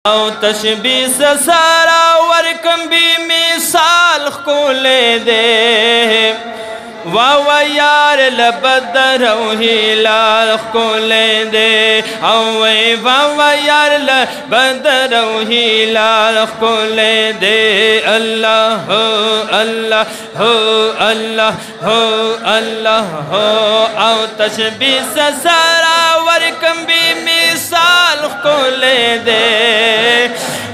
او تشبیس سارا ورکم بی مثال خولے دے واوا یار لبدر او هلال خولے دے او واوا یار لبدر او هلال خولے دے اللہ ہو اللہ ہو اللہ ہو اللہ ہو او تشبیس سارا ورکم بی مثال خولے دے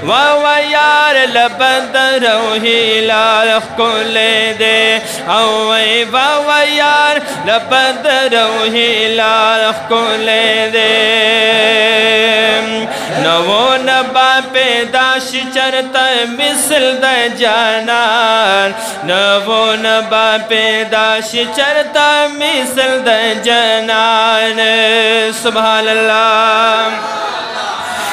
واوا یار لبدر او هلال خولے دے او واوا یار لبدر او هلال خولے دے نو نبا پیداش چرتا مثل د جانان نو نبا پیداش چرتا مثل د جانان سبحان اللہ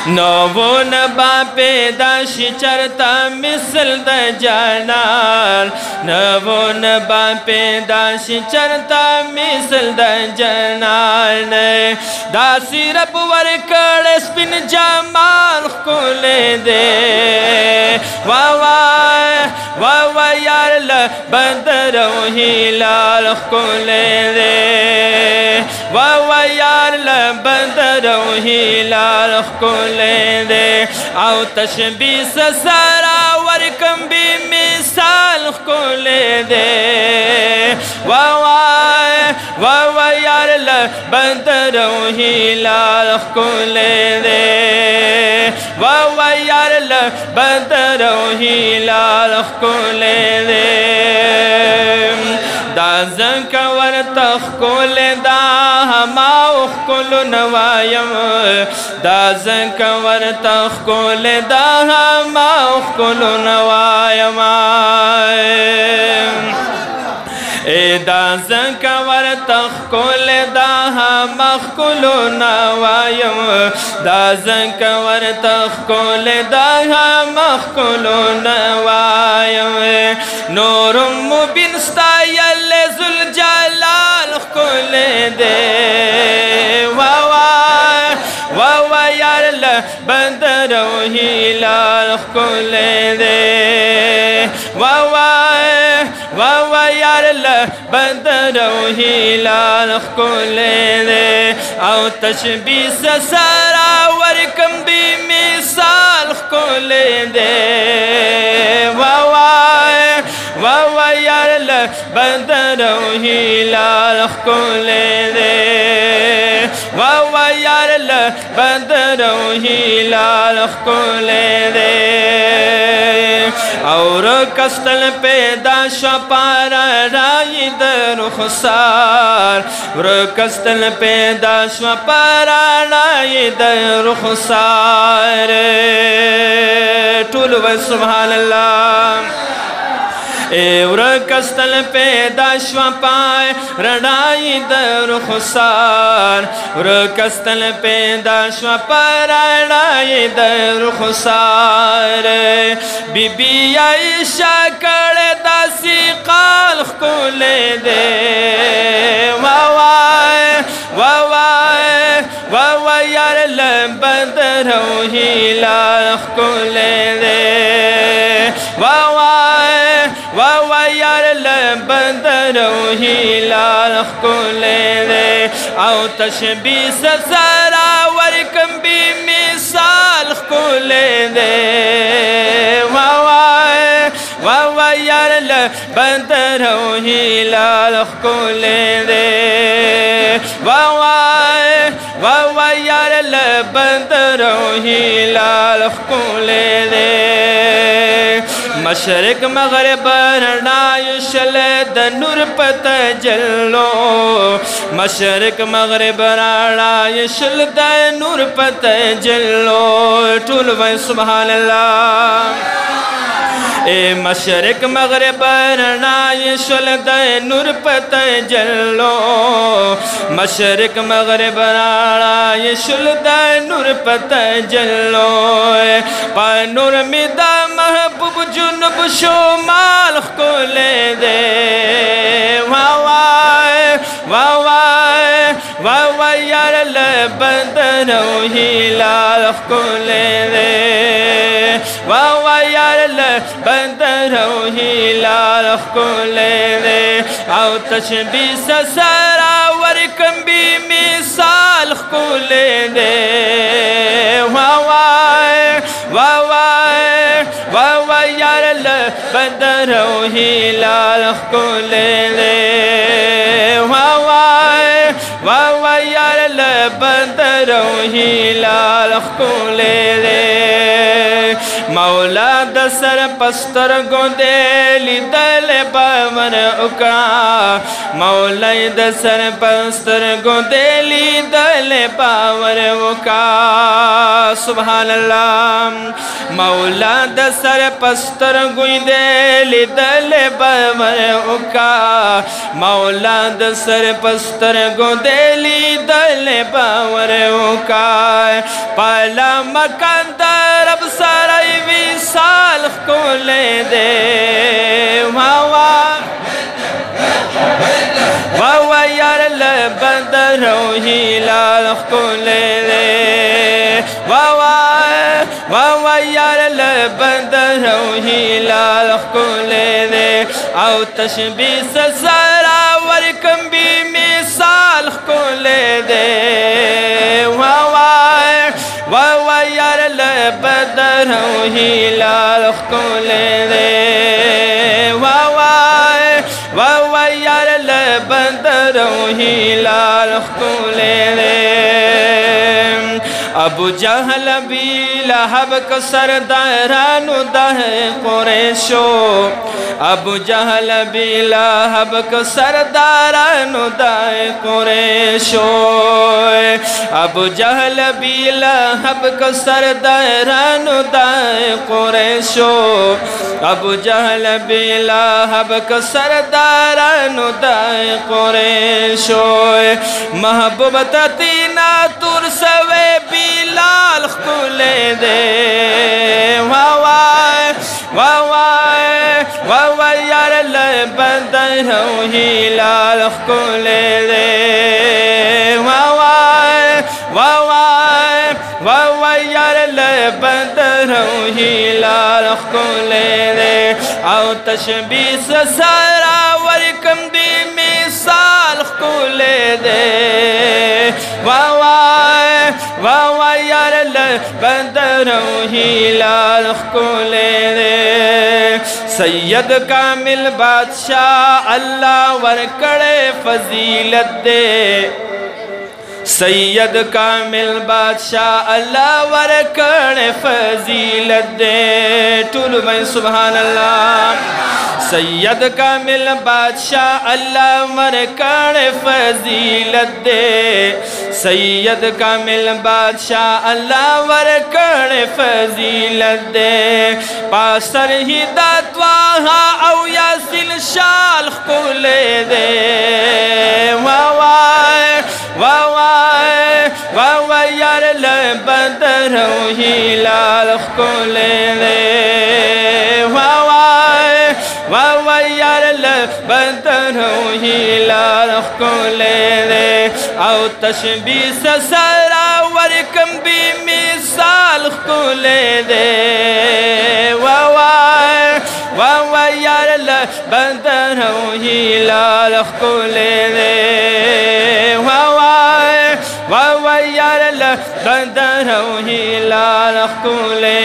نو نبا پیداش چرتا مثل د جانان نو نبا پیداش چرتا مثل د جانان داسی رب ورکڑ سپن جمال خولے دے واوا یار لبدر او هلال خولے دے واوا یار لبدر او هلال خولے دے او تشبیس سارا ورکم بی مثال خولے دے واوا یار لبدر او هلال خولے دے واوا یار لبدر او هلال خولے دے دا زنکا ورتخ کول دا ہما اخکل نوایم دا زنکا ورتخ کول دا ہما اخکل نوایم دا زنکا ورتخ کول دا ہما اخکل نوایم دا زنکا ورتخ کول دا ہما اخکل نوایم نور مبین ستایل ذوالجلال خولے دے واوا یار لبدر او هلال خولے دے واوا یار لبدر او هلال خولے دے او تشبیس سارا ورکم بی مثال خولے دے واوا یار لبدر او هلال خولے دے واوا یار لبدر او هلال خولے دے اور کستل پیدا شپارا رائی در رخسار اور کستل پیدا شپارا رائی در رخسار طول و سبحان اللہ ورکستل پیدا شوا پائے رڑائی در خسار ورکستل پیدا شوا پائے رڑائی در خسار بی بی عائشہ کڑے داسی قال خولے دے واوا یار لبدر او هلال خولے دے واوا یار لبدر او هلال خولے دے او تشبیس سارا ورکم بی مثال خولے دے واوا یار لبدر او هلال خولے دے واوا یار لبدر او هلال خولے دے مشرق مغرب رڼای شل د نور پت جلو مشرق مغرب رڼای شل د نور پت جلو ټول وای سبحان الله مشرق مغرب رڼای شل د نور پت جلو مشرق مغرب رڼای شل د نور پت جلو پا نور می د محبوب جنوب شمال خولے دے واوا یار لبدر او هلال خولے دے वाह वाह यार बंदर ही लाल खुले दे आओ तशबीह सरावर कम्बी मिसाल खुले दे वाह वाह वाह वाह वाह वाह यार बंदर ही लाल खुले दे वाह वाह वाह वाह यार बंदर ही लाल खुले दे मौला दसर पस्तर गोदे लिदल बावर उका मौला दसर पस्तर गोदे लिदल बावर उका सुभान अल्लाह मौला दसर पस्तर गुदे लिदल बावर उका मौला दसर पस्तर गोदे लिदल बावर उका पाला मकंदर अब सारा विशाल खोले दे वाह वाह यार बंदर ही लाल खोले दे वाह वाह यार बंदर ही लाल खोले दे आओ तशबीह सरावर कम्बी मिसाल खोले दे वाह वाह यार बंदर ही लाल खोले दे वाह वाह यार बंदर ही लाल खोले दे अबू जहल भी लहब को सरदारानु दह कुरैशो अबू जहल भी लहब को सरदारानु दह कुरैशो अबू जहल भी लहब को सरदारानु दह कुरैशो अबू जहल भी लहब को सरदारानु दह कुरैशो महबूबत तीना तुर सवे लाल खुले दे वाह वाह यार बंदर ही लाल खुले दे वाह वाह यार बंदर ही लाल खुले दे आओ तशबीह सरावर कम्बी मिसाल खुले दे वाह वाह यार बंदर ही लाल खुले दे सैयद कामिल बादशाह अल्लाह वरकड़े फजीलत दे सैयद कामिल बादशाह अल्लाह वरकड़े फजीलत दे टूल में सुभान अल्लाह सैयद कामिल बादशाह अल्लाह वरकड़े फजीलत दे सैयद कामिल बादशाह अल्लाह वरकड़े फजीलत दे पासर ही दातवाहा औ यासिन शाल खुले दे वाह वाह यार बंदर ही लाल खुले दे वाह यार बंदर ही लाल खुले दे आओ तशबीह सरावर कम्बी मिसाल खुले दे वाह यार बंदर ही लाल खुले दे वाह यार बंदर ही लाल खुले